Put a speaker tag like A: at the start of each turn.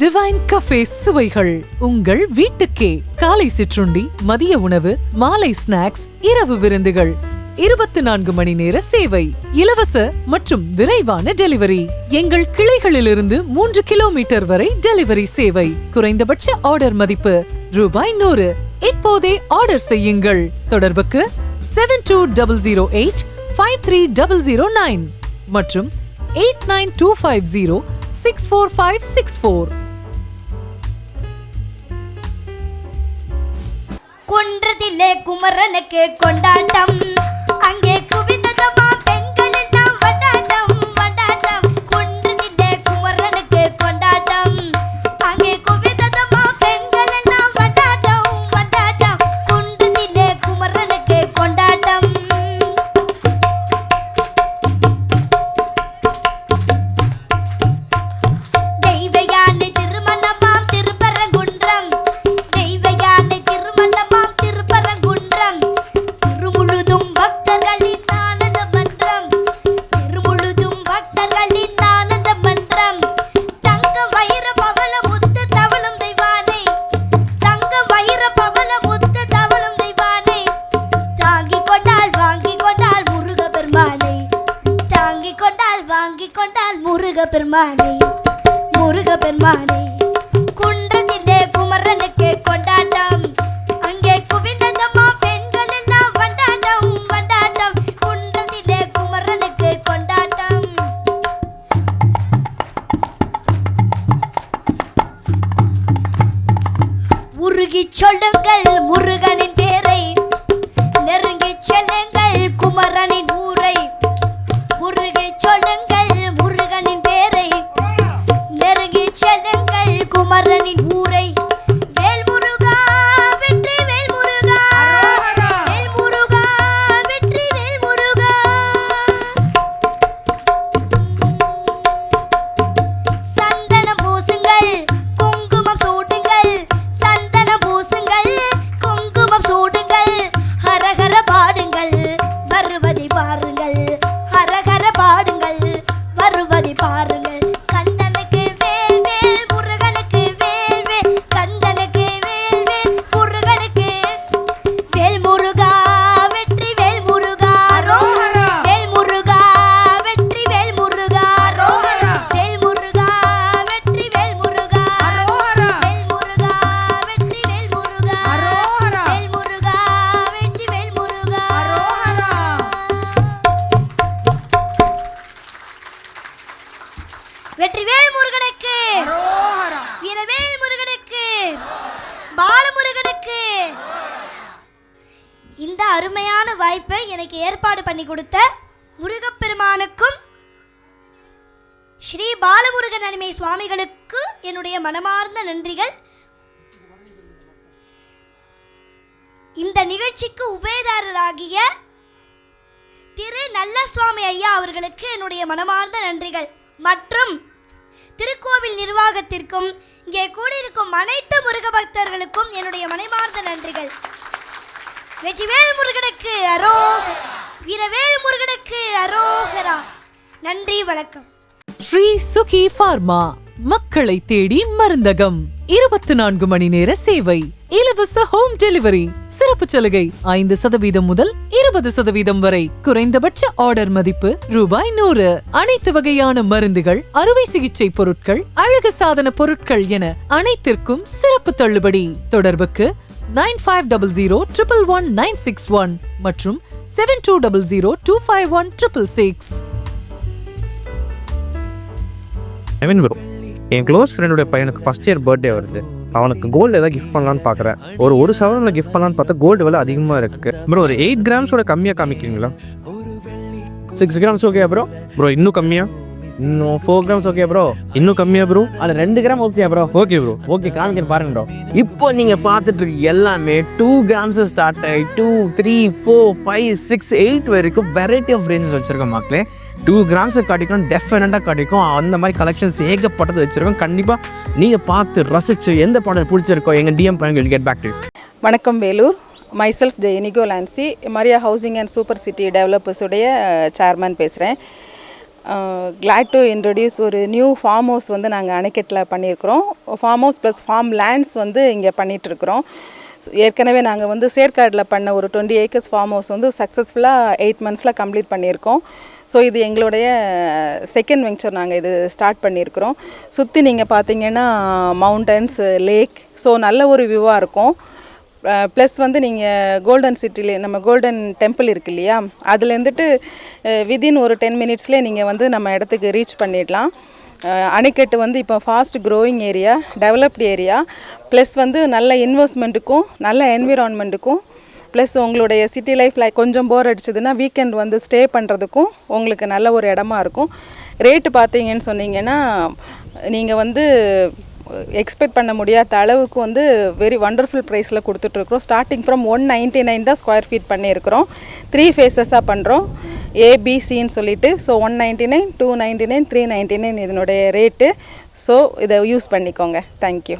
A: Divine cafe சுவைகள் உங்கள் வீட்டுக்கே. காலை சிற்றுண்டி, மதிய உணவு, மாலை ஸ்நாக்ஸ், இரவு விருந்துகள், 24 மணி நேர சேவை, இலவச மற்றும் விரைவான டெலிவரி. எங்கள் கிளைகளிலிருந்து 3 கிலோமீட்டர் வரை டெலிவரி சேவை. குறைந்தபட்ச ஆர்டர் மதிப்பு ₹100. இப்போதே ஆர்டர் செய்யுங்கள். தொடர்புக்கு 7208-53009 மற்றும் 8925064564.
B: குன்றத்திலே குமரனுக்கு கொண்டாட்டம், அங்கே குவிந்ததமா பெண்கள் எல்லாம் வண்டாட்டம் வண்டாட்டம். குன்றத்திலே குமரனுக்கு கொண்டாட்டம், அங்கே குவிந்ததமா பெண்கள் எல்லாம் வண்டாட்டம் வண்டாட்டம். குன்றத்திலே குமரனுக்கு கொண்டாட்டம். தெய்வயானை திருமணமாம் திருப்பரங்குன்றம், தெய்வயானை திருமணமாம் திருப்பரங்குன்றம். திருமுழுதும் பக்தர்களின் ஆனந்த மன்றம், திருமுழுதும் பக்தர்களின் ஆனந்த மன்றம். தங்க வைர பவள முத்து தவளும் தெய்வானை, தங்க வைர பவள முத்து தவளும் தெய்வானை. தாங்கிக் கொண்டால் வாங்கிக் கொண்டால் முருக பெருமானை, தாங்கிக் கொண்டால் வாங்கிக் கொண்டால் முருக பெருமானை முருக பெருமானை. குன்றத்திலே குமரனுக்கு கொண்டாட்டம், அங்கே குவிந்ததம்மா பெண்கள் எல்லாம் வண்டாட்டம் வண்டாட்டம். குன்றத்திலே குமரனுக்கு கொண்டாட்டம். உருகிச் சொல்லுங்கள் முருகனின் பேரை, நெருங்கிச் செல்லுங்கள் குமரனின் ஊரை. உருகிச் சொல்லுங்கள் முருகனின் பேரை, நெருங்கிச் செல்லுங்கள் குமரனின் ஊரை. வேல் முருகா வெற்றி வேல் முருகா, வேல் முருகா வெற்றி வேல் முருகா. சந்தனம் பூசுங்கள் குங்குமம் சூடுங்கள், சந்தனம் பூசுங்கள் குங்குமம் சூடுங்கள். ஹரஹர பாடுங்கள் வருவதை பாருங்கள், ஹரஹர பாடுங்கள் வருவதை பாருங்கள். கந்தனுக்கு வேல் வேல் முருகனுக்கு வேல் வேல், கந்தனுக்கு வேல் வேல் முருகனுக்கு. வேல் முருகா வெற்றி வேல் முருகா, வேல் முருகா வெற்றி வேல் முருகா, வேல் முருகா வெற்றி வேல் முருகா, வேல் முருகா வெற்றி வேல் முருகா, வேல் முருகா வெற்றி வேல் முருகா. வெற்றிவேல் முருகனுக்கு, வீரவேல் முருகனுக்கு, பாலமுருகனுக்கு. இந்த அருமையான வாய்ப்பை எனக்கு ஏற்பாடு பண்ணி கொடுத்த முருகப்பெருமானுக்கும் ஸ்ரீ பாலமுருகன் அடிமை சுவாமிகளுக்கு என்னுடைய மனமார்ந்த நன்றிகள். இந்த நிகழ்ச்சிக்கு உபயதாரராகிய திரு நல்ல சுவாமி ஐயா அவர்களுக்கு என்னுடைய மனமார்ந்த நன்றிகள். மற்றும் திருக்கோவில் நிர்வாகத்திற்கும் இங்கே கூடியிருக்கும் அனைத்து முருக பக்தர்களுக்கும் என்னுடைய மனமார்ந்த நன்றிகள். வெற்றிவேல் முருகனுக்கு அரோகரா, வீரவேல் முருகனுக்கு அரோகரா. நன்றி, வணக்கம்.
A: ஸ்ரீ சுகி பார்மா மக்களை தேடி மருந்தகம். 24 மணி நேர சேவை, இலவச ஹோம் டெலிவரி. சிறப்பு சலுகை 5% முதல் 20% வரை. குறைந்தபட்ச ஆர்டர் மதிப்பு ₹100. அனைத்து வகையான மருந்துகள், அறுவை சிகிச்சை பொருட்கள், அழகு சாதன பொருட்கள் என அனைத்திற்கும் சிறப்பு தள்ளுபடி. தொடர்புக்கு 9500111961 மற்றும் 7200251666.
C: ஐ ப்ரோ, என் க்ளோஸ் ஃப்ரெண்டோட பையனுக்கு ஃபர்ஸ்ட் இயர் பர்த்டே வருது. அவனுக்கு கோல்டு ஏதாவது கிஃப்ட் பண்ணலான்னு பார்க்குறேன். ஒரு சவரனில் கிஃப்ட் பண்ணலான்னு பார்த்தா கோல்டு விலை அதிகமாக இருக்குது ப்ரோ. ஒரு 8 கிராம்ஸோட கம்மியாக காமிக்கிறீங்களா?
D: 6 கிராம்ஸ் ஓகே ப்ரோ.
C: இன்னும் கம்மியாக?
D: இன்னும் 4 கிராம்ஸ் ஓகே ப்ரோ.
C: இன்னும் கம்மியாக ப்ரோ?
D: அது 2 gram okay bro.
C: Okay bro.
D: Okay, காமிக்கிறேன் பாருங்க ப்ரோ. இப்போ நீங்கள் பார்த்துட்டு இருக்கு எல்லாமே 2 கிராம்ஸ் ஸ்டார்ட் ஆகி 2, 3, 4, 5, 6, 8 வரைக்கும் வெரைட்டி ஆஃப் ரேஞ்சஸ் வச்சுருக்கோம் மக்களே. 2 கிராம்ஸை கிடைக்கும், டெஃபினட்டாக கிடைக்கும். அந்த மாதிரி கலெக்ஷன்ஸ் ஏகப்பட்டது வச்சுருக்கோம். கண்டிப்பாக நீங்கள் பார்த்து ரசித்து எந்த ப்ராடக்ட் பிடிச்சிருக்கோ எங்கள் டிஎம் பண்ணுங்க. Get back to.
E: வணக்கம் வேலூர். மைசெல்ஃப் ஜெயனிகோ Lancy, Maria housing and super city டெவலப்பர்ஸுடைய சேர்மேன் பேசுகிறேன். கிளாட் டு இன்ட்ரடியூஸ் ஒரு நியூ ஃபார்ம் ஹவுஸ் வந்து நாங்கள் அணைக்கட்டில் பண்ணியிருக்கிறோம். Farm house plus farm lands வந்து இங்கே பண்ணிகிட்ருக்குறோம். ஏற்கனவே நாங்கள் வந்து சேர்க்காடில் பண்ண ஒரு 20 ஏக்கர்ஸ் ஃபார்ம் ஹவுஸ் வந்து சக்ஸஸ்ஃபுல்லாக 8 monthஸில் கம்ப்ளீட் பண்ணியிருக்கோம். ஸோ இது எங்களுடைய செகண்ட் வெஞ்சர் நாங்கள் இது ஸ்டார்ட் பண்ணியிருக்கிறோம். சுற்றி நீங்கள் பார்த்தீங்கன்னா மவுண்டன்ஸ், லேக், ஸோ நல்ல ஒரு வியூவாக இருக்கும். ப்ளஸ் வந்து நீங்கள் கோல்டன் சிட்டிலே நம்ம கோல்டன் டெம்பிள் இருக்கு இல்லையா, அதுலேருந்துட்டு வித்தின் ஒரு 10 minutesலேயே நீங்கள் வந்து நம்ம இடத்துக்கு ரீச் பண்ணிடலாம். அணைக்கட்டு வந்து இப்போ fast growing area, developed area, plus வந்து நல்ல இன்வெஸ்ட்மெண்ட்டுக்கும் நல்ல என்விரான்மெண்ட்டுக்கும், ப்ளஸ் உங்களுடைய சிட்டி லைஃப்பில் கொஞ்சம் போர் அடிச்சதுன்னா வீக்கெண்ட் வந்து ஸ்டே பண்ணுறதுக்கும் உங்களுக்கு நல்ல ஒரு இடமா இருக்கும். ரேட்டு பார்த்தீங்கன்னு சொன்னீங்கன்னா நீங்கள் வந்து எக்ஸ்பெக்ட் பண்ண முடியாத அளவுக்கு வந்து வெரி வண்டர்ஃபுல் ப்ரைஸில் கொடுத்துட்ருக்குறோம். ஸ்டார்டிங் ஃப்ரம் 199 தான் ஸ்கொயர் ஃபீட் பண்ணியிருக்கிறோம். 3 phases பண்ணுறோம், ஏபிசின்னு சொல்லிட்டு. ஸோ 199, 299, 399 இதனுடைய ரேட்டு. ஸோ இதை யூஸ் பண்ணிக்கோங்க. தேங்க்யூ.